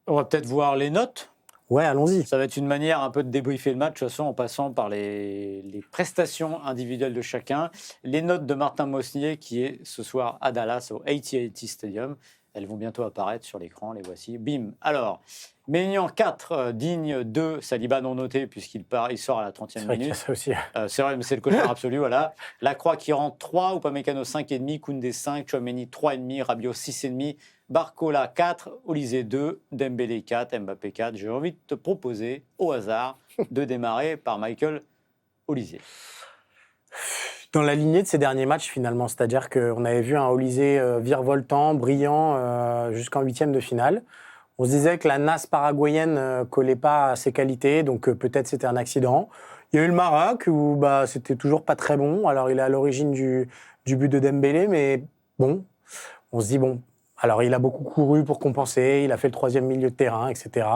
On va peut-être voir les notes. Ouais, allons-y. Ça va être une manière un peu de débriefer le match, de toute façon, en passant par les prestations individuelles de chacun. Les notes de Martin Mosnier, qui est ce soir à Dallas, au AT&T Stadium. Elles vont bientôt apparaître sur l'écran, les voici. Bim. Alors, Maignan 4, Digne 2, Saliba non noté, puisqu'il il sort à la 30e C'est vrai qu'il y a minute. ça aussi. C'est vrai, mais c'est le cauchemar absolu, voilà. Lacroix qui rentre 3, Upamecano 5,5, Koundé 5, Tchouaméni 3,5, Rabiot 6,5, Barcola 4, Olysée 2, Dembélé 4, Mbappé 4. J'ai envie de te proposer, au hasard, de démarrer par Michael Olysée. Dans la lignée de ces derniers matchs, finalement, c'est-à-dire qu'on avait vu un Olysée virevoltant, brillant, jusqu'en 8e de finale. On se disait que la nasse paraguayenne collait pas à ses qualités, donc peut-être c'était un accident. Il y a eu le Maroc, où c'était toujours pas très bon. Alors, il est à l'origine du but de Dembélé, mais bon, on se dit, bon, alors il a beaucoup couru pour compenser, il a fait le 3e milieu de terrain, etc.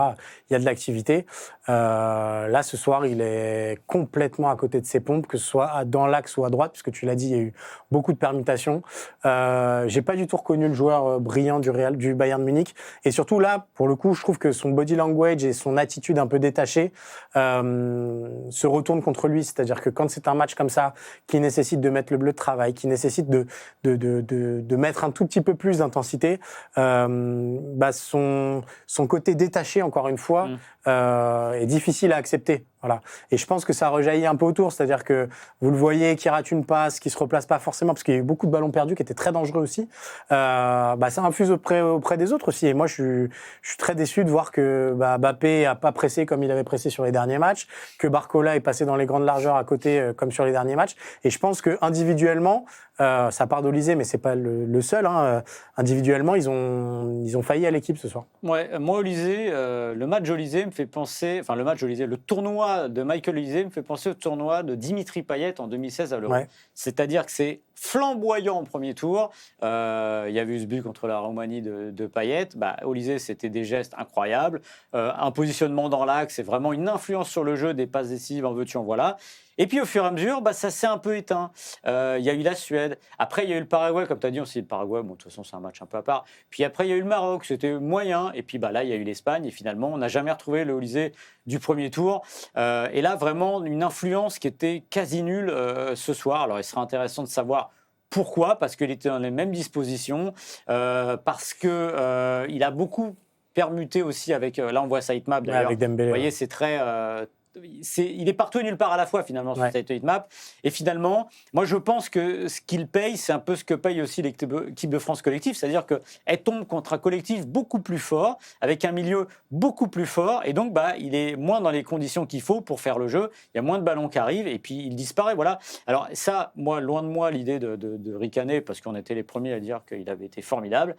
Il y a de l'activité. Là, ce soir, il est complètement à côté de ses pompes, que ce soit dans l'axe ou à droite, puisque tu l'as dit, il y a eu beaucoup de permutations. J'ai pas du tout reconnu le joueur brillant du Bayern Munich. Et surtout là, pour le coup, je trouve que son body language et son attitude un peu détachée se retournent contre lui. C'est-à-dire que quand c'est un match comme ça, qui nécessite de mettre le bleu de travail, qui nécessite de mettre un tout petit peu plus d'intensité, son côté détaché, encore une fois, est difficile à accepter. Voilà. Et je pense que ça rejaillit un peu autour, c'est-à-dire que vous le voyez qui rate une passe, qui se replace pas forcément, parce qu'il y a eu beaucoup de ballons perdus qui étaient très dangereux aussi. Ça infuse auprès des autres aussi. Et moi, je suis très déçu de voir que Mbappé a pas pressé comme il avait pressé sur les derniers matchs, que Barcola est passé dans les grandes largeurs à côté comme sur les derniers matchs. Et je pense que individuellement, ça part d'Olysée, mais c'est pas le seul. Individuellement, ils ont failli à l'équipe ce soir. Ouais, moi, Olysée, le match Olysée me fait penser, enfin le match Olysée, le tournoi de Michael Olysée me fait penser au tournoi de Dimitri Payet en 2016 à l'Euro. Ouais. C'est-à-dire que c'est flamboyant au premier tour. Il y a eu ce but contre la Roumanie de Payet. Olysée, c'était des gestes incroyables. Un positionnement dans l'axe, c'est vraiment une influence sur le jeu, des passes décisives, en veux-tu, en voilà. Et puis au fur et à mesure, ça s'est un peu éteint. Il y a eu la Suède. Après, il y a eu le Paraguay, comme tu as dit, aussi le Paraguay. Bon, de toute façon, c'est un match un peu à part. Puis après, il y a eu le Maroc, c'était moyen. Et puis là, il y a eu l'Espagne. Et finalement, on n'a jamais retrouvé le Olysée du premier tour. Et là, vraiment, une influence qui était quasi nulle ce soir. Alors, il sera intéressant de savoir pourquoi, parce qu'il était dans les mêmes dispositions, parce qu'il a beaucoup permuté aussi avec... là, on voit sa heatmap, d'ailleurs. Avec Dembélé. Vous voyez, c'est très... il est partout et nulle part à la fois, finalement, sur cette heatmap. Et finalement, moi, je pense que ce qu'il paye, c'est un peu ce que paye aussi l'équipe de France collective. C'est-à-dire qu'elle tombe contre un collectif beaucoup plus fort, avec un milieu beaucoup plus fort. Et donc, il est moins dans les conditions qu'il faut pour faire le jeu. Il y a moins de ballons qui arrivent et puis il disparaît. Voilà. Alors, ça, moi, loin de moi, l'idée de ricaner, parce qu'on était les premiers à dire qu'il avait été formidable.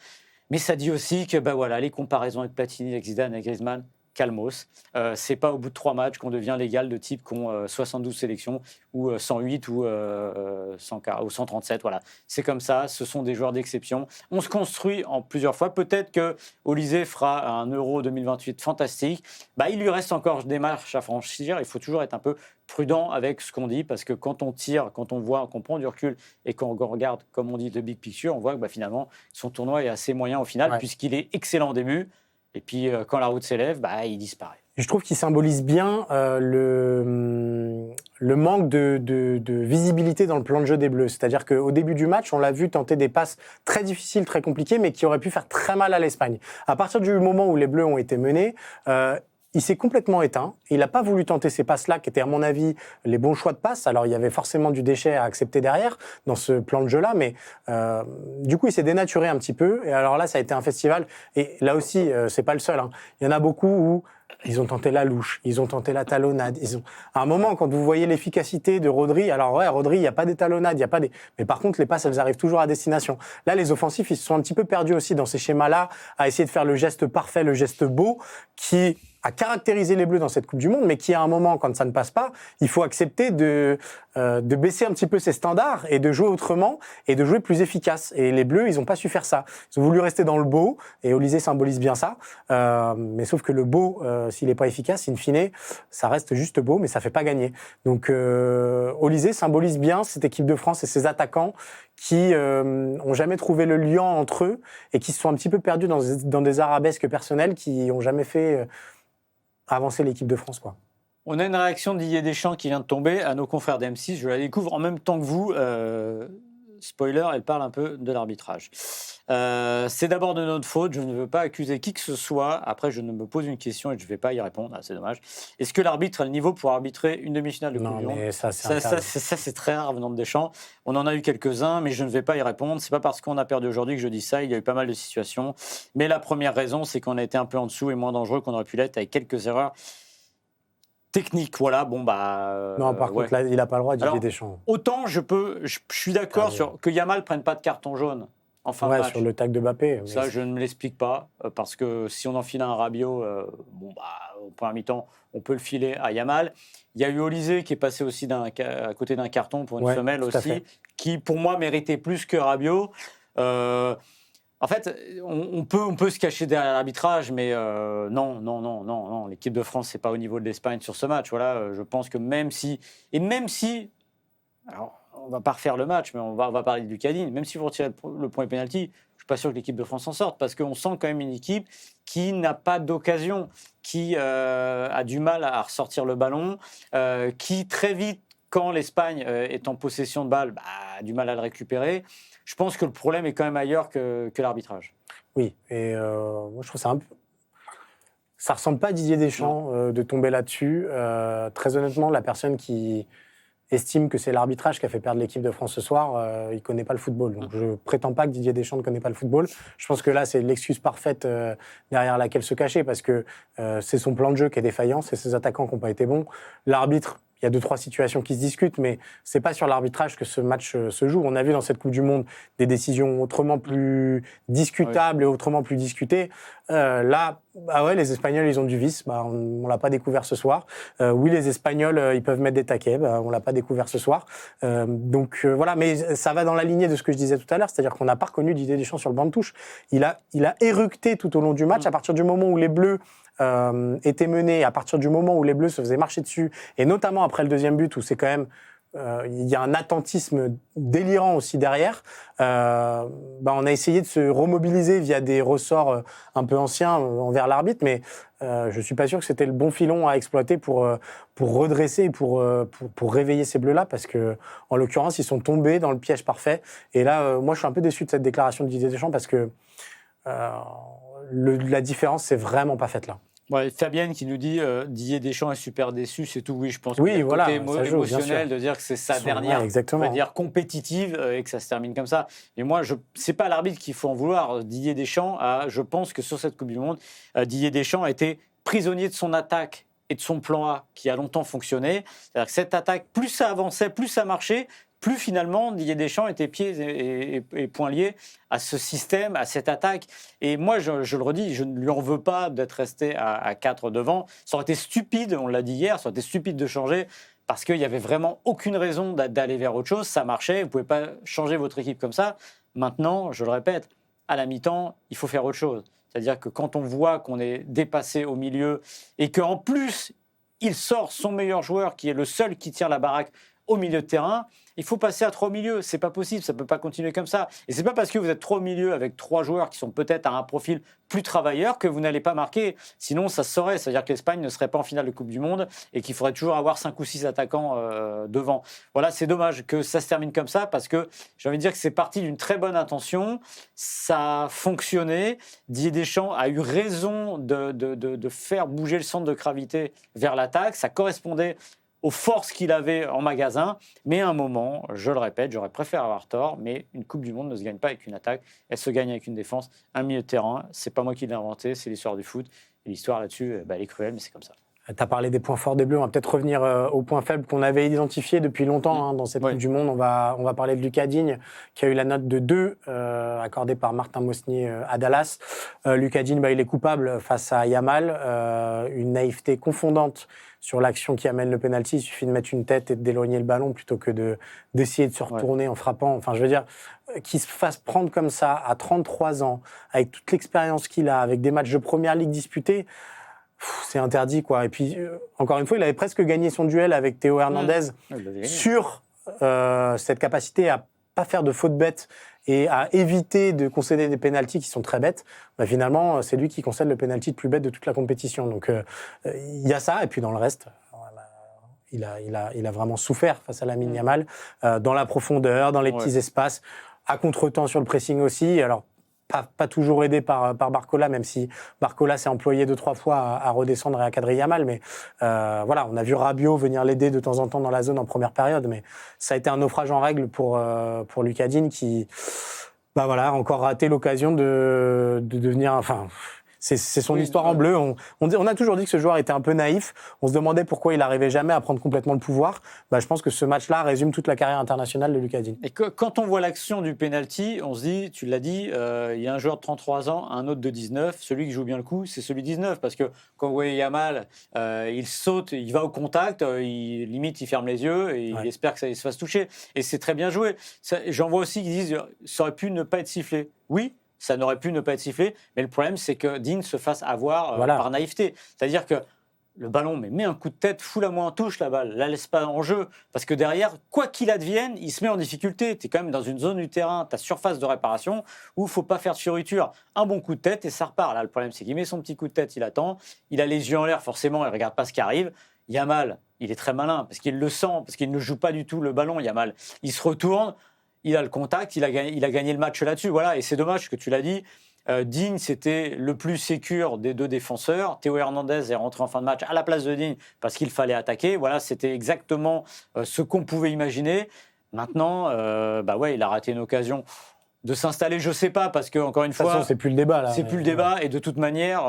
Mais ça dit aussi que, les comparaisons avec Platini, avec Zidane, avec Griezmann, calmos. C'est pas au bout de 3 matchs qu'on devient légal de types qui ont 72 sélections ou 108 ou 137. Voilà. C'est comme ça, ce sont des joueurs d'exception. On se construit en plusieurs fois. Peut-être que Olysée fera un Euro 2028 fantastique. Il lui reste encore des marches à franchir. Il faut toujours être un peu prudent avec ce qu'on dit, parce que quand on tire, quand on voit, qu'on prend du recul et qu'on regarde, comme on dit, the big picture, on voit que finalement, son tournoi est assez moyen au final, puisqu'il est excellent au début. Et puis, quand la route s'élève, il disparaît. Je trouve qu'il symbolise bien le manque de visibilité dans le plan de jeu des Bleus. C'est-à-dire qu'au début du match, on l'a vu tenter des passes très difficiles, très compliquées, mais qui auraient pu faire très mal à l'Espagne. À partir du moment où les Bleus ont été menés, il s'est complètement éteint. Il n'a pas voulu tenter ces passes-là, qui étaient, à mon avis, les bons choix de passes. Alors, il y avait forcément du déchet à accepter derrière, dans ce plan de jeu-là, mais du coup, il s'est dénaturé un petit peu. Et alors là, ça a été un festival. Et là aussi, c'est pas le seul. Il y en a beaucoup où ils ont tenté la louche, ils ont tenté la talonnade. À un moment, quand vous voyez l'efficacité de Rodri, alors Rodri, il n'y a pas des talonnades, il y a pas des... Mais par contre, les passes, elles arrivent toujours à destination. Là, les offensifs, ils se sont un petit peu perdus aussi dans ces schémas-là, à essayer de faire le geste parfait, le geste beau, qui a caractérisé les Bleus dans cette Coupe du Monde, mais qui, à un moment, quand ça ne passe pas, il faut accepter de baisser un petit peu ses standards et de jouer autrement et de jouer plus efficace. Et les Bleus, ils n'ont pas su faire ça. Ils ont voulu rester dans le beau, et Olysée symbolise bien ça. Mais sauf que le beau, s'il n'est pas efficace, in fine, ça reste juste beau, mais ça ne fait pas gagner. Donc, Olysée symbolise bien cette équipe de France et ses attaquants qui n'ont jamais trouvé le lien entre eux et qui se sont un petit peu perdus dans des arabesques personnelles qui n'ont jamais fait avancer l'équipe de France, quoi. On a une réaction de Didier Deschamps qui vient de tomber à nos confrères d'M6. Je la découvre en même temps que vous. Spoiler, elle parle un peu de l'arbitrage. C'est d'abord de notre faute. Je ne veux pas accuser qui que ce soit. Après, je me pose une question et je ne vais pas y répondre. C'est dommage. Est-ce que l'arbitre a le niveau pour arbitrer une demi-finale de Coupe du Monde ? Non, mais ça, c'est très rare venant de Deschamps. On en a eu quelques-uns, mais je ne vais pas y répondre. C'est pas parce qu'on a perdu aujourd'hui que je dis ça. Il y a eu pas mal de situations. Mais la première raison, c'est qu'on a été un peu en dessous et moins dangereux qu'on aurait pu l'être avec quelques erreurs technique, voilà, bon bah... non, par contre, là, il n'a pas le droit, Didier Deschamps. Autant je suis d'accord sur que Yamal ne prenne pas de carton jaune en fin de match. Sur le tag de Mbappé. Ça, je ne me l'explique pas, parce que si on enfile un Rabiot, au premier mi-temps, on peut le filer à Yamal. Il y a eu Olysée qui est passé aussi à côté d'un carton pour une semelle aussi, qui pour moi méritait plus que Rabiot. En fait, on peut se cacher derrière l'arbitrage, mais non. L'équipe de France, c'est pas au niveau de l'Espagne sur ce match. Voilà, je pense que même si, alors on va pas refaire le match, mais on va parler du Cadine. Même si vous retirez le point pénalty, je suis pas sûr que l'équipe de France s'en sorte, parce qu'on sent quand même une équipe qui n'a pas d'occasion, qui a du mal à ressortir le ballon, qui très vite, quand l'Espagne est en possession de balle, a du mal à le récupérer. Je pense que le problème est quand même ailleurs que l'arbitrage. Oui, et moi je trouve ça un peu... Ça ressemble pas à Didier Deschamps de tomber là-dessus. Très honnêtement, la personne qui estime que c'est l'arbitrage qui a fait perdre l'équipe de France ce soir, il connaît pas le football. Donc je prétends pas que Didier Deschamps ne connaît pas le football. Je pense que là, c'est l'excuse parfaite derrière laquelle se cacher, parce que c'est son plan de jeu qui est défaillant, c'est ses attaquants qui n'ont pas été bons. L'arbitre, il y a 2-3 situations qui se discutent, mais c'est pas sur l'arbitrage que ce match se joue. On a vu dans cette Coupe du Monde des décisions autrement plus discutables et autrement plus discutées. Là, les Espagnols, ils ont du vice. On l'a pas découvert ce soir. Oui, les Espagnols, ils peuvent mettre des taquets. On l'a pas découvert ce soir. Voilà, mais ça va dans la lignée de ce que je disais tout à l'heure, c'est-à-dire qu'on n'a pas reconnu Didier Deschamps sur le banc de touche. Il a éructé tout au long du match. À partir du moment où les Bleus étaient menés, à partir du moment où les Bleus se faisaient marcher dessus, et notamment après le deuxième but, où c'est quand même il y a un attentisme délirant aussi derrière. On a essayé de se remobiliser via des ressorts un peu anciens envers l'arbitre, mais je suis pas sûr que c'était le bon filon à exploiter pour redresser, pour réveiller ces Bleus-là, parce que en l'occurrence, ils sont tombés dans le piège parfait. Et là, moi, je suis un peu déçu de cette déclaration de Didier Deschamps, parce que la différence, c'est vraiment pas faite là. Ouais, Fabienne qui nous dit Didier Deschamps est super déçu, c'est tout. Oui, je pense que c'est voilà, côté émotionnel de dire que c'est sa dernière, on va dire, compétitive et que ça se termine comme ça. Mais moi, c'est pas l'arbitre qu'il faut en vouloir. Didier Deschamps, je pense que sur cette Coupe du Monde, Didier Deschamps a été prisonnier de son attaque et de son plan A qui a longtemps fonctionné. C'est-à-dire que cette attaque, plus ça avançait, plus ça marchait, plus finalement Didier Deschamps était pieds et poings liés à ce système, à cette attaque. Et moi, je le redis, je ne lui en veux pas d'être resté à 4 devant. Ça aurait été stupide, on l'a dit hier, ça aurait été stupide de changer, parce qu'il n'y avait vraiment aucune raison d'aller vers autre chose. Ça marchait, vous ne pouvez pas changer votre équipe comme ça. Maintenant, je le répète, à la mi-temps, il faut faire autre chose. C'est-à-dire que quand on voit qu'on est dépassé au milieu et qu'en plus, il sort son meilleur joueur, qui est le seul qui tire la baraque au milieu de terrain, il faut passer à 3 au milieu. C'est pas possible, ça peut pas continuer comme ça. Et c'est pas parce que vous êtes 3 au milieu avec 3 joueurs qui sont peut-être à un profil plus travailleur que vous n'allez pas marquer. Sinon, ça se saurait. C'est-à-dire que l'Espagne ne serait pas en finale de Coupe du Monde et qu'il faudrait toujours avoir 5 ou 6 attaquants devant. Voilà, c'est dommage que ça se termine comme ça, parce que j'ai envie de dire que c'est parti d'une très bonne intention. Ça a fonctionné. Didier Deschamps a eu raison de faire bouger le centre de gravité vers l'attaque. Ça correspondait aux forces qu'il avait en magasin, mais à un moment, je le répète, j'aurais préféré avoir tort, mais une Coupe du Monde ne se gagne pas avec une attaque, elle se gagne avec une défense, un milieu de terrain. C'est pas moi qui l'ai inventé, c'est l'histoire du foot, et l'histoire là-dessus, elle est cruelle, mais c'est comme ça. Tu as parlé des points forts des Bleus, on va peut-être revenir aux points faibles qu'on avait identifiés depuis longtemps dans cette Coupe du Monde. On va parler de Lucas Digne, qui a eu la note de 2, accordée par Martin Mosnier à Dallas. Lucas Digne, il est coupable face à Yamal, une naïveté confondante sur l'action qui amène le pénalty. Il suffit de mettre une tête et d'éloigner le ballon plutôt que d'essayer de se retourner en frappant. Enfin, je veux dire, qu'il se fasse prendre comme ça à 33 ans, avec toute l'expérience qu'il a, avec des matchs de première ligue disputés, c'est interdit, quoi. Et puis, encore une fois, il avait presque gagné son duel avec Théo Hernandez sur cette capacité à pas faire de fautes bêtes et à éviter de concéder des pénaltys qui sont très bêtes. Finalement, c'est lui qui concède le pénalty le plus bête de toute la compétition. Donc, il y a ça. Et puis, dans le reste, il a vraiment souffert face à Lamine Yamal, dans la profondeur, dans les petits espaces, à contre-temps sur le pressing aussi. Alors, pas toujours aidé par Barcola, même si Barcola s'est employé 2-3 fois à redescendre et à cadrer Yamal. Mais voilà, on a vu Rabiot venir l'aider de temps en temps dans la zone en première période. Mais ça a été un naufrage en règle pour Lucas Digne qui, a encore raté l'occasion de devenir... Enfin, c'est son histoire en bleu. On a toujours dit que ce joueur était un peu naïf. On se demandait pourquoi il n'arrivait jamais à prendre complètement le pouvoir. Je pense que ce match-là résume toute la carrière internationale de Lucas Digne. Et quand on voit l'action du penalty, on se dit, tu l'as dit, il y a un joueur de 33 ans, un autre de 19. Celui qui joue bien le coup, c'est celui de 19. Parce que quand vous voyez Yamal, il saute, il va au contact, limite il ferme les yeux et il espère que ça se fasse toucher. Et c'est très bien joué. J'en vois aussi qui disent, ça aurait pu ne pas être sifflé. Oui, ça n'aurait pu ne pas être sifflé, mais le problème, c'est que Digne se fasse avoir par naïveté. C'est-à-dire que le ballon met un coup de tête, fout la main en touche, la balle, la laisse pas en jeu. Parce que derrière, quoi qu'il advienne, il se met en difficulté. Tu es quand même dans une zone du terrain, ta surface de réparation, où il ne faut pas faire de fioriture. Un bon coup de tête et ça repart. Là, le problème, c'est qu'il met son petit coup de tête, il attend, il a les yeux en l'air, forcément, il ne regarde pas ce qui arrive. Yamal, il est très malin, parce qu'il le sent, parce qu'il ne joue pas du tout le ballon, Yamal. Il se retourne, il a le contact, il a gagné le match là-dessus. Voilà, et c'est dommage que tu l'as dit. Digne, c'était le plus sécure des deux défenseurs. Théo Hernandez est rentré en fin de match à la place de Digne parce qu'il fallait attaquer. Voilà, c'était exactement ce qu'on pouvait imaginer. Maintenant, il a raté une occasion de s'installer, je sais pas, parce que encore une fois, de toute façon, c'est plus le débat là. C'est plus le débat, et de toute manière,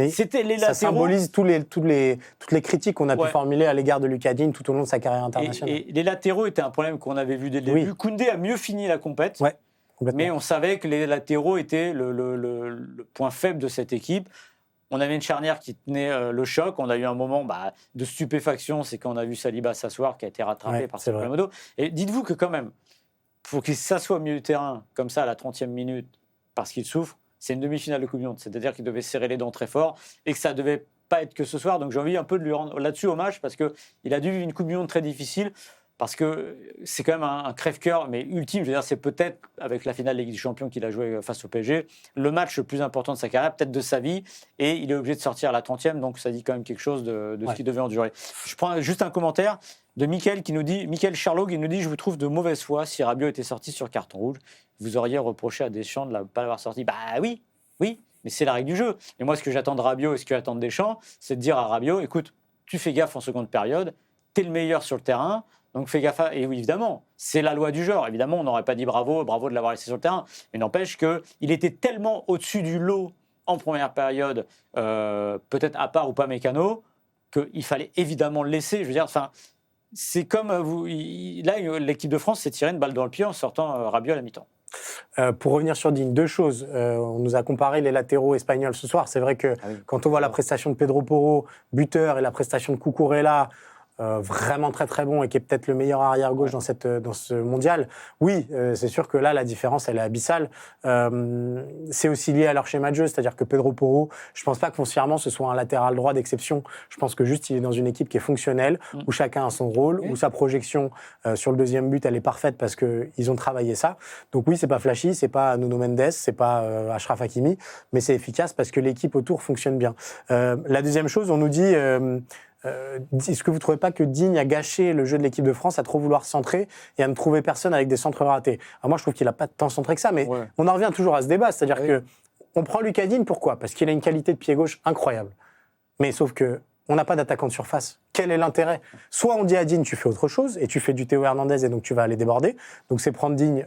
c'était les latéraux. Ça symbolise toutes les critiques qu'on a pu formuler à l'égard de Lucas Digne tout au long de sa carrière internationale. Et les latéraux étaient un problème qu'on avait vu dès le début. Koundé a mieux fini la compète, mais on savait que les latéraux étaient le point faible de cette équipe. On avait une charnière qui tenait le choc. On a eu un moment de stupéfaction, c'est quand on a vu Saliba s'asseoir, qui a été rattrapé par ses problèmes au dos. Et dites-vous que quand même, pour qu'il s'assoie au milieu du terrain, comme ça, à la 30e minute, parce qu'il souffre, c'est une demi-finale de Coupe du Monde. C'est-à-dire qu'il devait serrer les dents très fort et que ça ne devait pas être que ce soir. Donc j'ai envie un peu de lui rendre là-dessus hommage, parce qu'il a dû vivre une Coupe du Monde très difficile, parce que c'est quand même un crève-cœur, mais ultime. Je veux dire, c'est peut-être, avec la finale de Ligue des Champions qu'il a joué face au PSG, le match le plus important de sa carrière, peut-être de sa vie, et il est obligé de sortir à la 30e, donc ça dit quand même quelque chose de ce qu'il devait endurer. Je prends juste un commentaire de Mickaël Charlot qui nous dit « Je vous trouve de mauvaise foi, si Rabiot était sorti sur carton rouge, vous auriez reproché à Deschamps de ne pas l'avoir sorti. » Oui, mais c'est la règle du jeu. Et moi, ce que j'attends de Rabiot et ce que j'attends de Deschamps, c'est de dire à Rabiot, écoute, tu fais gaffe en seconde période, t'es le meilleur sur le terrain, donc fais gaffe. Et oui, évidemment, c'est la loi du genre. Évidemment, on n'aurait pas dit bravo de l'avoir laissé sur le terrain, mais n'empêche qu'il était tellement au-dessus du lot en première période, peut-être à part ou pas Mécano, qu'il fallait évidemment le laisser. Je veux dire, c'est comme là, l'équipe de France s'est tiré une balle dans le pied en sortant Rabiot à la mi-temps. Pour revenir sur Digne, deux choses. On nous a comparé les latéraux espagnols ce soir. C'est vrai que quand on voit la prestation de Pedro Porro, buteur, et la prestation de Cucurella, vraiment très très bon et qui est peut-être le meilleur arrière-gauche dans ce mondial, oui, c'est sûr que là, la différence, elle est abyssale. C'est aussi lié à leur schéma de jeu, c'est-à-dire que Pedro Porro, je ne pense pas que foncièrement ce soit un latéral droit d'exception. Je pense que juste il est dans une équipe qui est fonctionnelle, où chacun a son rôle, où sa projection sur le deuxième but, elle est parfaite parce qu'ils ont travaillé ça. Donc oui, c'est pas flashy, c'est pas Nuno Mendes, c'est pas Achraf Hakimi, mais c'est efficace parce que l'équipe autour fonctionne bien. La deuxième chose, on nous dit... est-ce que vous ne trouvez pas que Digne a gâché le jeu de l'équipe de France à trop vouloir centrer et à ne trouver personne avec des centres ratés? Alors moi, je trouve qu'il n'a pas tant centré que ça, mais on en revient toujours à ce débat. C'est-à-dire qu'on prend Lucas Digne, pourquoi? Parce qu'il a une qualité de pied gauche incroyable. Mais sauf qu'on n'a pas d'attaquant de surface. Quel est l'intérêt? Soit on dit à Digne, tu fais autre chose, et tu fais du Théo Hernandez, et donc tu vas aller déborder. Donc c'est prendre Digne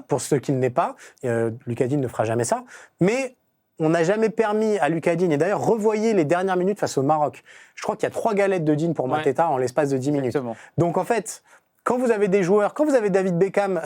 pour ce qu'il n'est pas. Lucas Digne ne fera jamais ça. Mais on n'a jamais permis à Lucas Digne, et d'ailleurs, revoyez les dernières minutes face au Maroc. Je crois qu'il y a 3 galettes de Digne pour Mateta en l'espace de 10 minutes. Exactement. Donc en fait, quand vous avez des joueurs, quand vous avez David Beckham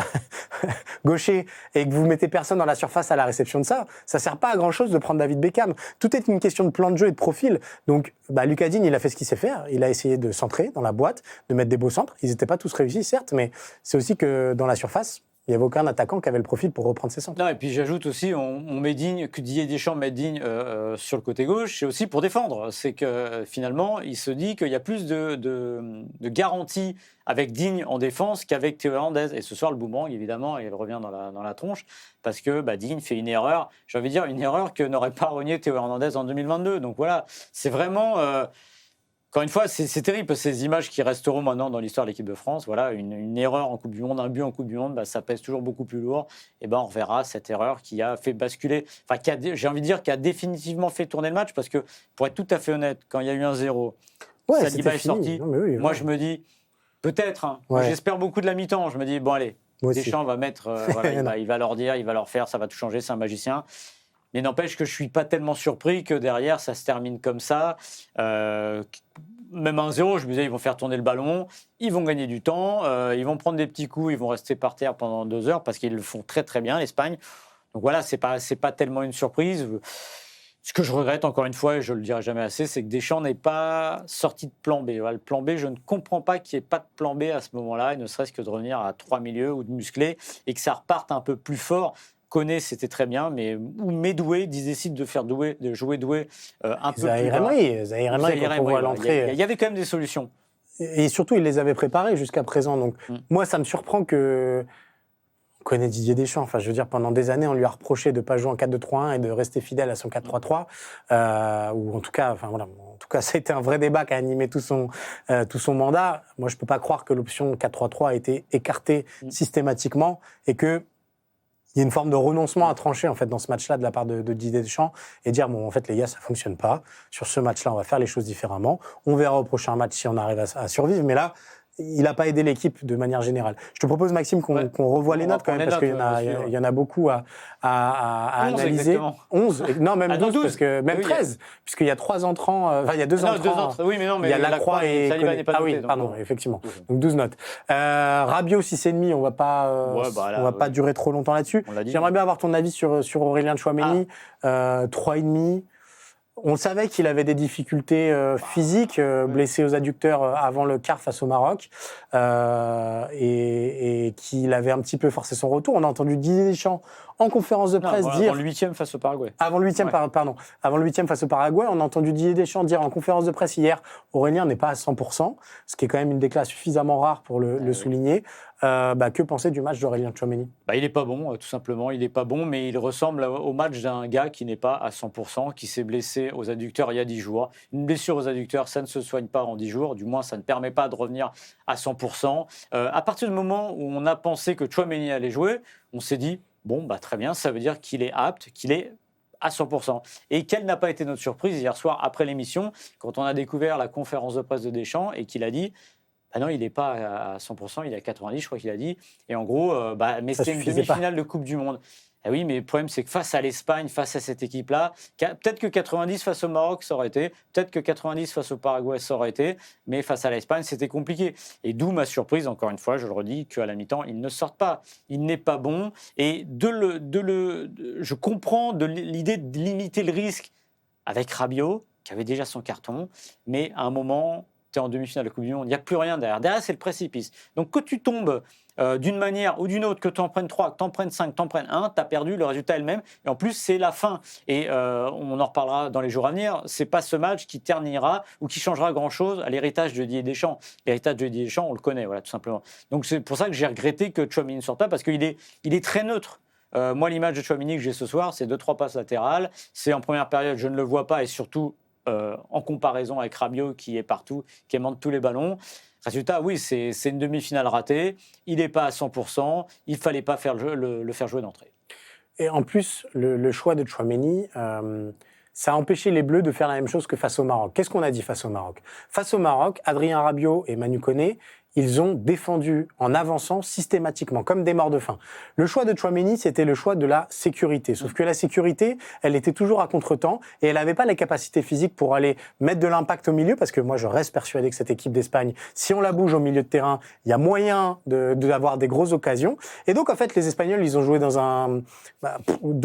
gaucher et que vous mettez personne dans la surface à la réception de ça sert pas à grand chose de prendre David Beckham. Tout est une question de plan de jeu et de profil. Donc, Lucas Digne, il a fait ce qu'il sait faire. Il a essayé de centrer dans la boîte, de mettre des beaux centres. Ils n'étaient pas tous réussis, certes, mais c'est aussi que dans la surface, il n'y avait aucun attaquant qui avait le profil pour reprendre ses centres. Non, et puis j'ajoute aussi, on met Digne, que Didier Deschamps met Digne sur le côté gauche, c'est aussi pour défendre. C'est que finalement, il se dit qu'il y a plus de garantie avec Digne en défense qu'avec Théo Hernandez. Et ce soir, le boomerang, évidemment, il revient dans la tronche, parce que Digne fait une erreur, j'ai envie de dire une erreur que n'aurait pas renié Théo Hernandez en 2022. Donc voilà, c'est vraiment... Encore une fois, c'est terrible, ces images qui resteront maintenant dans l'histoire de l'équipe de France. Voilà, une erreur en Coupe du Monde, un but en Coupe du Monde, ça pèse toujours beaucoup plus lourd. Et on reverra cette erreur qui a fait basculer, enfin, j'ai envie de dire, qui a définitivement fait tourner le match, parce que, pour être tout à fait honnête, quand il y a eu un 0, Saliba est sorti. Non, oui, moi, je me dis, peut-être, j'espère beaucoup de la mi-temps. Je me dis, bon, allez, Deschamps va mettre, il va leur dire, il va leur faire, ça va tout changer, c'est un magicien. Mais n'empêche que je ne suis pas tellement surpris que derrière, ça se termine comme ça. Même 1-0, je me disais, ils vont faire tourner le ballon, ils vont gagner du temps, ils vont prendre des petits coups, ils vont rester par terre pendant 2 heures parce qu'ils le font très très bien, l'Espagne. Donc voilà, c'est pas tellement une surprise. Ce que je regrette, encore une fois, et je ne le dirai jamais assez, c'est que Deschamps n'est pas sorti de plan B. Voilà, le plan B, je ne comprends pas qu'il n'y ait pas de plan B à ce moment-là, et ne serait-ce que de revenir à 3 milieux ou de muscler, et que ça reparte un peu plus fort. Koné, c'était très bien, mais ou Medoué, ils décident de jouer Doué un peu plus bas. Zahir Emery, quand on voit l'entrée. Il y avait quand même des solutions. Et surtout, il les avait préparés jusqu'à présent. Donc, moi, ça me surprend que... On connaît Didier Deschamps. Enfin, je veux dire, pendant des années, on lui a reproché de ne pas jouer en 4-2-3-1 et de rester fidèle à son 4-3-3. Ou en tout cas, ça a été un vrai débat qui a animé tout son mandat. Moi, je ne peux pas croire que l'option 4-3-3 a été écartée systématiquement et que il y a une forme de renoncement à trancher en fait dans ce match-là de la part de Didier Deschamps et dire bon en fait les gars ça fonctionne pas sur ce match-là on va faire les choses différemment, on verra au prochain match si on arrive à survivre, mais là il n'a pas aidé l'équipe de manière générale. Je te propose Maxime qu'on revoie les notes quand même parce qu'il y en a beaucoup à 11 analyser. Exactement. 11, non même 12 parce que même 13 puisqu'il y a 3 entrants, il y a 2 entrants. Oui mais non mais il y a Lacroix et Saliba n'est pas noté, oui pardon effectivement. Donc 12 notes. Rabiot 6,5, on va pas durer trop longtemps là-dessus. J'aimerais bien avoir ton avis sur Aurélien Tchouaméni, 3,5. On savait qu'il avait des difficultés physiques, blessé aux adducteurs avant le quart face au Maroc, et qu'il avait un petit peu forcé son retour. On a entendu Didier Deschamps en conférence de presse dire... Avant le 8e face au Paraguay. Avant le 8e, pardon. Avant le 8e face au Paraguay, on a entendu Didier Deschamps dire en conférence de presse hier, Aurélien n'est pas à 100%, ce qui est quand même une déclaration suffisamment rare pour le souligner. Que penser du match d'Aurélien Tchouaméni ? Il n'est pas bon, tout simplement. Il n'est pas bon, mais il ressemble au match d'un gars qui n'est pas à 100%, qui s'est blessé aux adducteurs il y a 10 jours. Une blessure aux adducteurs, ça ne se soigne pas en 10 jours. Du moins, ça ne permet pas de revenir à 100%. À partir du moment où on a pensé que Tchouaméni allait jouer, on s'est dit, très bien, ça veut dire qu'il est apte, qu'il est à 100%. Et quelle n'a pas été notre surprise hier soir après l'émission, quand on a découvert la conférence de presse de Deschamps et qu'il a dit... non, il n'est pas à 100%, il est à 90%, je crois qu'il a dit. Et en gros, mais c'était une demi-finale de Coupe du Monde. Ah oui, mais le problème, c'est que face à l'Espagne, face à cette équipe-là, peut-être que 90 face au Maroc, ça aurait été. Peut-être que 90 face au Paraguay, ça aurait été. Mais face à l'Espagne, c'était compliqué. Et d'où ma surprise, encore une fois, je le redis, qu'à la mi-temps, il ne sorte pas. Il n'est pas bon. Et je comprends l'idée de limiter le risque avec Rabiot, qui avait déjà son carton. Mais à un moment... en demi-finale de Coupe du Monde, il n'y a plus rien derrière. Derrière, c'est le précipice. Donc, que tu tombes d'une manière ou d'une autre, que tu en prennes 3, que tu en prennes 5, que tu en prennes 1, tu as perdu, le résultat est le même. Et en plus, c'est la fin. Et on en reparlera dans les jours à venir. Ce n'est pas ce match qui ternira ou qui changera grand-chose à l'héritage de Didier Deschamps. L'héritage de Didier Deschamps, on le connaît, voilà, tout simplement. Donc, c'est pour ça que j'ai regretté que Tchouaméni ne sorte pas, parce qu'il est très neutre. Moi, l'image de Tchouaméni que j'ai ce soir, c'est 2-3 passes latérales. C'est en première période, je ne le vois pas, et surtout... en comparaison avec Rabiot qui est partout, qui aimante tous les ballons. Résultat, oui, c'est une demi-finale ratée. Il n'est pas à 100%. Il ne fallait pas le faire jouer d'entrée. Et en plus, le choix de Tchouaméni, ça a empêché les Bleus de faire la même chose que face au Maroc. Qu'est-ce qu'on a dit face au Maroc ? Face au Maroc, Adrien Rabiot et Manu Koné, ils ont défendu en avançant systématiquement, comme des morts de faim. Le choix de Tchouaméni, c'était le choix de la sécurité. Sauf que la sécurité, elle était toujours à contre-temps et elle n'avait pas les capacités physiques pour aller mettre de l'impact au milieu, parce que moi, je reste persuadé que cette équipe d'Espagne, si on la bouge au milieu de terrain, il y a moyen d'avoir des grosses occasions. Et donc, en fait, les Espagnols, ils ont joué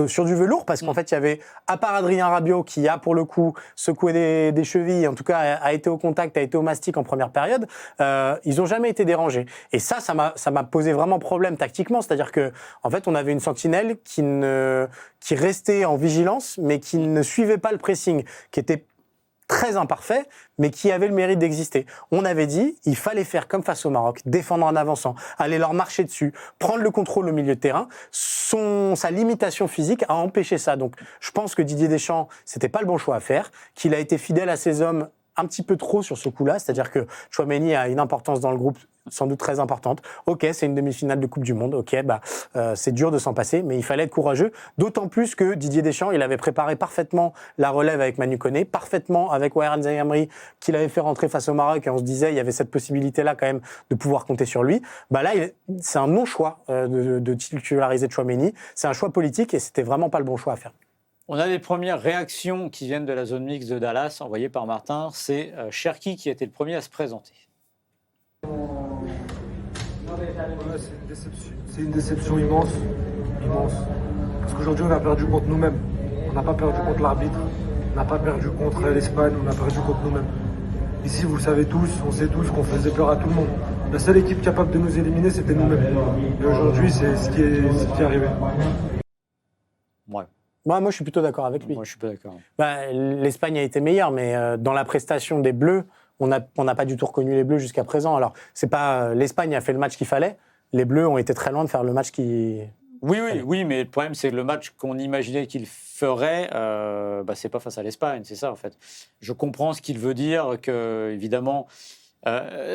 sur du velours, parce qu'en fait, il y avait, à part Adrien Rabiot, qui a, pour le coup, secoué des chevilles, en tout cas, a été au contact, a été au mastic en première période, ils n'ont jamais été dérangés. Et ça m'a posé vraiment problème tactiquement. C'est-à-dire que, en fait, on avait une sentinelle qui restait en vigilance, mais qui ne suivait pas le pressing, qui était très imparfait, mais qui avait le mérite d'exister. On avait dit, il fallait faire comme face au Maroc, défendre en avançant, aller leur marcher dessus, prendre le contrôle au milieu de terrain. Sa limitation physique a empêché ça. Donc, je pense que Didier Deschamps, c'était pas le bon choix à faire, qu'il a été fidèle à ses hommes un petit peu trop sur ce coup-là, c'est-à-dire que Tchouaméni a une importance dans le groupe sans doute très importante. Ok, c'est une demi-finale de Coupe du Monde, ok, c'est dur de s'en passer, mais il fallait être courageux, d'autant plus que Didier Deschamps, il avait préparé parfaitement la relève avec Manu Koné, parfaitement avec Warren Zaïre-Emery, qu'il avait fait rentrer face au Maroc, et on se disait, il y avait cette possibilité-là quand même de pouvoir compter sur lui. Là, c'est un non-choix de titulariser Tchouaméni, c'est un choix politique, et c'était vraiment pas le bon choix à faire. On a les premières réactions qui viennent de la zone mixte de Dallas, envoyées par Martin. C'est Cherki qui a été le premier à se présenter. C'est une déception immense. Parce qu'aujourd'hui, on a perdu contre nous-mêmes. On n'a pas perdu contre l'arbitre. On n'a pas perdu contre l'Espagne. On a perdu contre nous-mêmes. Ici, vous le savez tous, on sait tous qu'on faisait peur à tout le monde. La seule équipe capable de nous éliminer, c'était nous-mêmes. Et aujourd'hui, c'est ce qui est arrivé. Ouais. Moi, je suis plutôt d'accord avec lui. Moi, je suis pas d'accord. L'Espagne a été meilleure, mais dans la prestation des Bleus, on n'a pas du tout reconnu les Bleus jusqu'à présent. Alors, c'est pas l'Espagne a fait le match qu'il fallait. Les Bleus ont été très loin de faire le match qui. Oui, mais le problème, c'est que le match qu'on imaginait qu'il ferait, c'est pas face à l'Espagne, c'est ça, en fait. Je comprends ce qu'il veut dire, que, évidemment,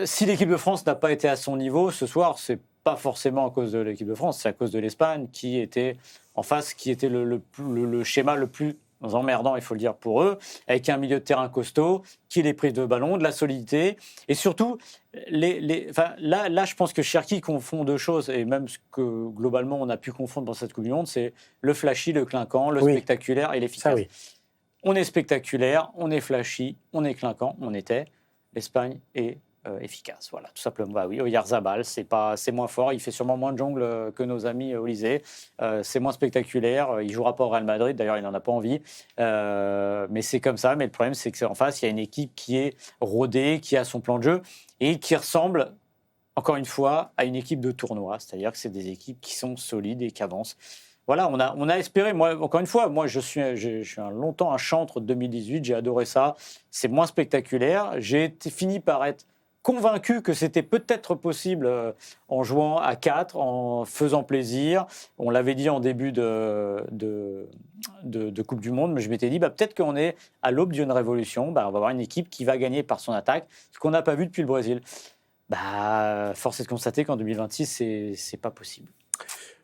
si l'équipe de France n'a pas été à son niveau ce soir, c'est pas forcément à cause de l'équipe de France, c'est à cause de l'Espagne qui était en face, qui était le schéma le plus emmerdant, il faut le dire, pour eux, avec un milieu de terrain costaud, qui est les prises de ballon, de la solidité, et surtout, là, je pense que Cherki confond deux choses, et même ce que, globalement, on a pu confondre dans cette Coupe du Monde, c'est le flashy, le clinquant, le spectaculaire et l'efficace. Ça, oui. On est spectaculaire, on est flashy, on est clinquant, on était. L'Espagne est efficace, voilà, tout simplement. Oui, Oyarzabal, c'est moins fort, il fait sûrement moins de jongle que nos amis au Élysée, c'est moins spectaculaire, il jouera pas au Real Madrid, d'ailleurs il n'en a pas envie, mais c'est comme ça. Mais le problème, c'est qu'en face, il y a une équipe qui est rodée, qui a son plan de jeu et qui ressemble, encore une fois, à une équipe de tournoi, c'est-à-dire que c'est des équipes qui sont solides et qui avancent. Voilà, on a espéré. Moi, encore une fois, je suis longtemps un chantre de 2018, j'ai adoré ça. C'est moins spectaculaire. J'ai fini par être convaincu que c'était peut-être possible en jouant à 4, en faisant plaisir. On l'avait dit en début de Coupe du Monde, mais je m'étais dit, peut-être qu'on est à l'aube d'une révolution. On va avoir une équipe qui va gagner par son attaque, ce qu'on n'a pas vu depuis le Brésil. Force est de constater qu'en 2026, c'est pas possible.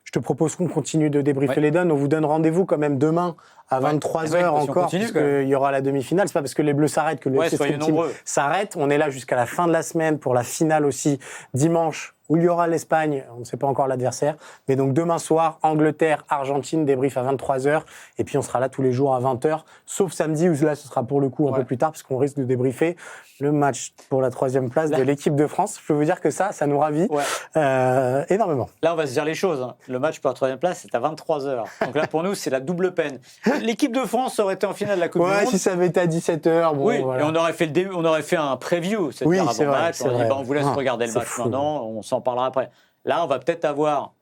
Je te propose qu'on continue de débriefer les donnes. On vous donne rendez-vous quand même demain à 23h encore, puisqu'il y aura la demi-finale. C'est pas parce que les Bleus s'arrêtent que le FC Stream Team s'arrête. On est là jusqu'à la fin de la semaine pour la finale aussi, dimanche, où il y aura l'Espagne. On ne sait pas encore l'adversaire. Mais donc demain soir, Angleterre, Argentine, débrief à 23h. Et puis on sera là tous les jours à 20h, sauf samedi, où là ce sera pour le coup un peu plus tard, parce qu'on risque de débriefer le match pour la 3e place de l'équipe de France. Je peux vous dire que ça nous ravit énormément. Là, on va se dire les choses. Le match pour la 3e place, c'est à 23h. Donc là, pour nous, c'est la double peine. L'équipe de France aurait été en finale de la Coupe du Monde. Si ça avait été à 17h. Et on aurait fait un preview, c'est-à-dire avant le match. On vous laisse regarder le match maintenant, on s'en parlera après. Là, on va peut-être avoir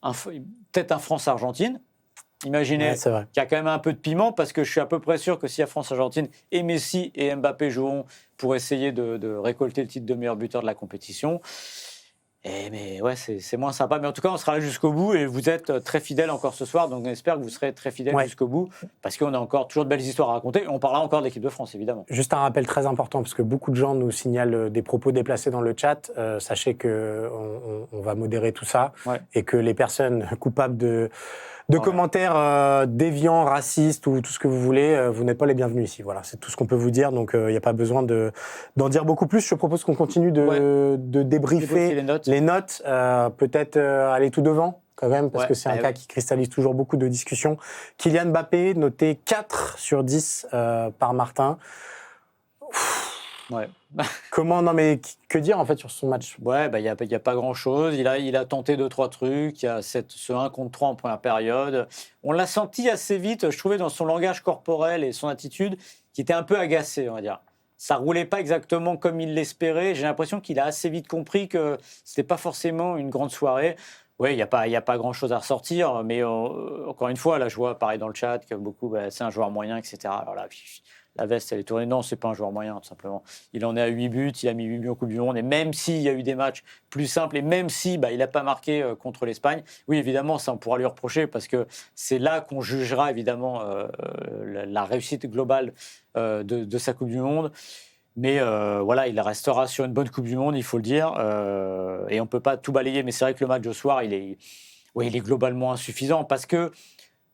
un France-Argentine. Imaginez qu'il y a quand même un peu de piment, parce que je suis à peu près sûr que s'il y a France-Argentine et Messi et Mbappé joueront pour essayer de récolter le titre de meilleur buteur de la compétition. Mais c'est moins sympa. Mais en tout cas, on sera là jusqu'au bout, et vous êtes très fidèles encore ce soir. Donc on espère que vous serez très fidèles jusqu'au bout, parce qu'on a encore toujours de belles histoires à raconter. On parlera encore de l'équipe de France, évidemment. Juste un rappel très important, parce que beaucoup de gens nous signalent des propos déplacés dans le chat. Sachez qu'on va modérer tout ça, et que les personnes coupables de commentaires déviants, racistes ou tout ce que vous voulez. Vous n'êtes pas les bienvenus ici. Voilà, c'est tout ce qu'on peut vous dire. Donc, il n'y a pas besoin d'en dire beaucoup plus. Je propose qu'on continue de débriefer les notes. Peut-être aller tout devant quand même, parce que c'est un cas qui cristallise toujours beaucoup de discussions. Kylian Mbappé, noté 4 sur 10 par Martin. Ouais. Non mais que dire en fait sur son match? Ouais, il y a pas grand-chose. Il a tenté 2-3 trucs. Il y a ce 1 contre 3 en première période. On l'a senti assez vite, je trouvais, dans son langage corporel et son attitude, qui était un peu agacé, on va dire. Ça roulait pas exactement comme il l'espérait. J'ai l'impression qu'il a assez vite compris que c'était pas forcément une grande soirée. Oui, il y a pas grand-chose à ressortir, mais encore une fois, là, je vois, pareil dans le chat, que beaucoup, c'est un joueur moyen, etc. Alors là, la veste, elle est tournée. Non, c'est pas un joueur moyen, tout simplement. Il en est à 8 buts, il a mis 8 buts en Coupe du Monde, et même s'il y a eu des matchs plus simples, et même si il n'a pas marqué contre l'Espagne, oui, évidemment, ça, on pourra lui reprocher, parce que c'est là qu'on jugera, évidemment, la réussite globale de sa Coupe du Monde. Mais voilà, il restera sur une bonne Coupe du Monde, il faut le dire. Et on ne peut pas tout balayer, mais c'est vrai que le match de ce soir, il est globalement insuffisant parce que,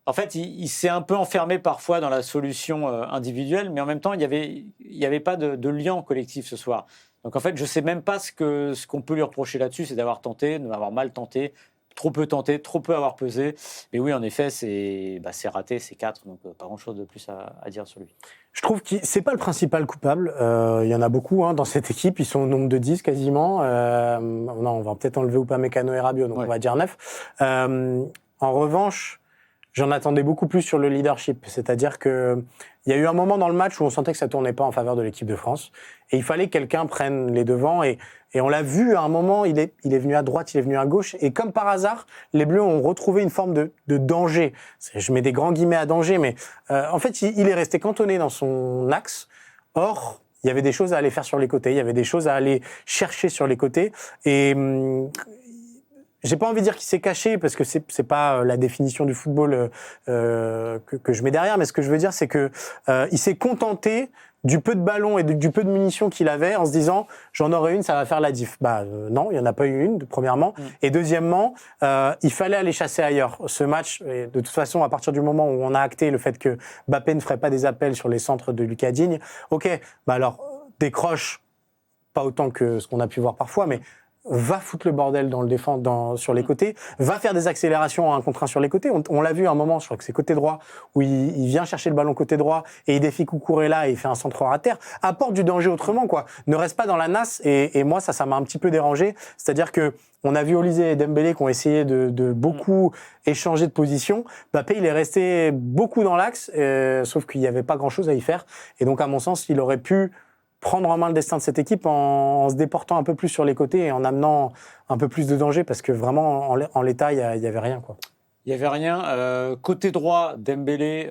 en fait, il s'est un peu enfermé parfois dans la solution individuelle, mais en même temps, il y avait pas de lien collectif ce soir. Donc en fait, je ne sais même pas ce qu'on peut lui reprocher là-dessus, c'est d'avoir tenté, d'avoir mal tenté, trop peu tenté, trop peu avoir pesé. Mais oui, en effet, c'est raté, c'est 4, donc pas grand-chose de plus à dire sur lui. Je trouve que c'est pas le principal coupable. Il y en a beaucoup dans cette équipe. Ils sont au nombre de 10 quasiment. On va peut-être enlever Upamecano et Rabiot, donc on va dire 9. En revanche, j'en attendais beaucoup plus sur le leadership. C'est-à-dire qu'il y a eu un moment dans le match où on sentait que ça tournait pas en faveur de l'équipe de France. Et il fallait que quelqu'un prenne les devants. Et on l'a vu à un moment, il est venu à droite, il est venu à gauche. Et comme par hasard, les Bleus ont retrouvé une forme de danger. Je mets des grands guillemets à danger, mais en fait, il est resté cantonné dans son axe. Or, il y avait des choses à aller faire sur les côtés. Il y avait des choses à aller chercher sur les côtés. Et j'ai pas envie de dire qu'il s'est caché parce que c'est pas la définition du football que je mets derrière, mais ce que je veux dire, c'est que il s'est contenté du peu de ballons et du peu de munitions qu'il avait en se disant j'en aurai une, ça va faire la diff. Non, il y en a pas eu une, premièrement. Et deuxièmement, il fallait aller chasser ailleurs. Ce match, de toute façon, à partir du moment où on a acté le fait que Mbappé ne ferait pas des appels sur les centres de Lucas Digne, alors décroche, pas autant que ce qu'on a pu voir parfois, mais va foutre le bordel dans le défense sur les côtés, va faire des accélérations à 1 contre 1 sur les côtés. On l'a vu à un moment, je crois que c'est côté droit, où il vient chercher le ballon côté droit et il défie Cucurella et il fait un centre à terre. Apporte du danger autrement, quoi. Ne reste pas dans la nasse. Et moi, ça m'a un petit peu dérangé. C'est-à-dire que on a vu Olise et Dembélé qui ont essayé de beaucoup échanger de position. Mbappé, il est resté beaucoup dans l'axe, sauf qu'il n'y avait pas grand-chose à y faire. Et donc, à mon sens, il aurait pu prendre en main le destin de cette équipe en se déportant un peu plus sur les côtés et en amenant un peu plus de danger, parce que vraiment, en l'état, il n'y avait rien, quoi. Il n'y avait rien. Côté droit, Dembélé,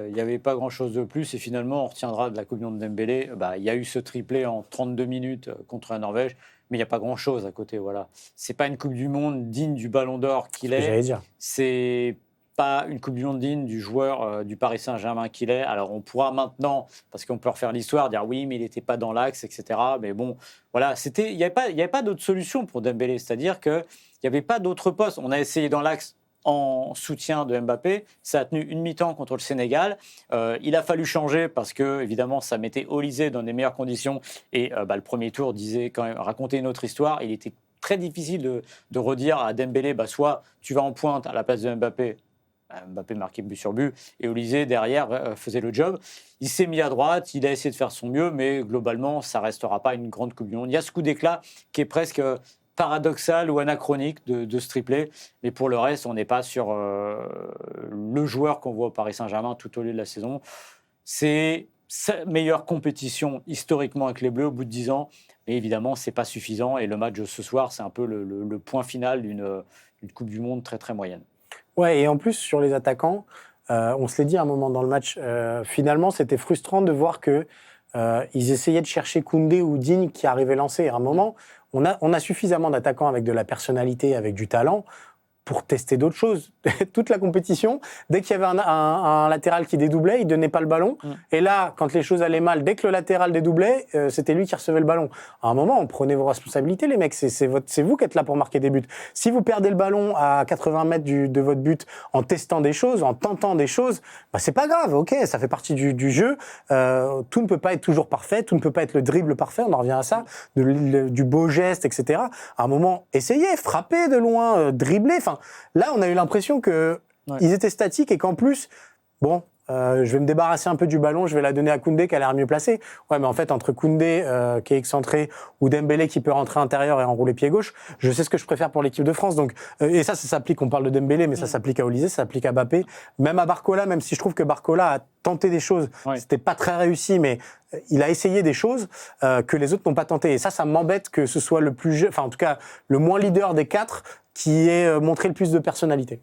il n'y avait pas grand-chose de plus. Et finalement, on retiendra de la Coupe du Monde de Dembélé. Il y a eu ce triplé en 32 minutes contre la Norvège, mais il n'y a pas grand-chose à côté. Voilà. Ce n'est pas une Coupe du Monde digne du Ballon d'Or qu'il est. J'allais dire. C'est pas une Coupe du Monde digne du joueur du Paris Saint-Germain qu'il est. Alors on pourra maintenant, parce qu'on peut refaire l'histoire, dire oui, mais il n'était pas dans l'axe, etc. Mais bon, voilà, il n'y avait pas d'autre solution pour Dembélé. C'est-à-dire qu'il n'y avait pas d'autre poste. On a essayé dans l'axe en soutien de Mbappé. Ça a tenu une mi-temps contre le Sénégal. Il a fallu changer parce que, évidemment, ça mettait Olise dans des meilleures conditions. Et le premier tour racontait une autre histoire. Il était très difficile de redire à Dembélé, soit tu vas en pointe à la place de Mbappé. Mbappé marquait but sur but et Olise derrière faisait le job. Il s'est mis à droite, il a essayé de faire son mieux, mais globalement, ça ne restera pas une grande Coupe du Monde. Il y a ce coup d'éclat qui est presque paradoxal ou anachronique de ce triplé, mais pour le reste, on n'est pas sur le joueur qu'on voit au Paris Saint-Germain tout au long de la saison. C'est sa meilleure compétition historiquement avec les Bleus au bout de 10 ans, mais évidemment, ce n'est pas suffisant et le match de ce soir, c'est un peu le point final d'une Coupe du Monde très très moyenne. Ouais, et en plus, sur les attaquants, on se l'est dit à un moment dans le match, finalement, c'était frustrant de voir qu'ils essayaient de chercher Koundé ou Digne qui arrivaient lancés. À un moment, on a suffisamment d'attaquants avec de la personnalité, avec du talent, pour tester d'autres choses. Toute la compétition, dès qu'il y avait un latéral qui dédoublait, il donnait pas le ballon. Et là, quand les choses allaient mal, dès que le latéral dédoublait, c'était lui qui recevait le ballon. À un moment, prenez vos responsabilités, les mecs. C'est vous qui êtes là pour marquer des buts. Si vous perdez le ballon à 80 mètres de votre but en testant des choses, en tentant des choses, bah, c'est pas grave. Ok, ça fait partie du jeu. Tout ne peut pas être toujours parfait. Tout ne peut pas être le dribble parfait. On en revient à ça. Du beau geste, etc. À un moment, essayez, frappez de loin, dribbler. Enfin, là, on a eu l'impression que ils étaient statiques et qu'en plus, bon, je vais me débarrasser un peu du ballon, je vais la donner à Koundé qui a l'air mieux placé. Ouais, mais en fait, entre Koundé qui est excentré ou Dembélé qui peut rentrer intérieur et enrouler pied gauche, je sais ce que je préfère pour l'équipe de France. Donc, et ça s'applique, on parle de Dembélé, mais ça s'applique à Olysée, ça s'applique à Mbappé, même à Barcola, même si je trouve que Barcola a tenté des choses. C'était pas très réussi, mais il a essayé des choses que les autres n'ont pas tenté. Et ça m'embête que ce soit le plus jeune, enfin en tout cas le moins leader des quatre qui ait montré le plus de personnalité.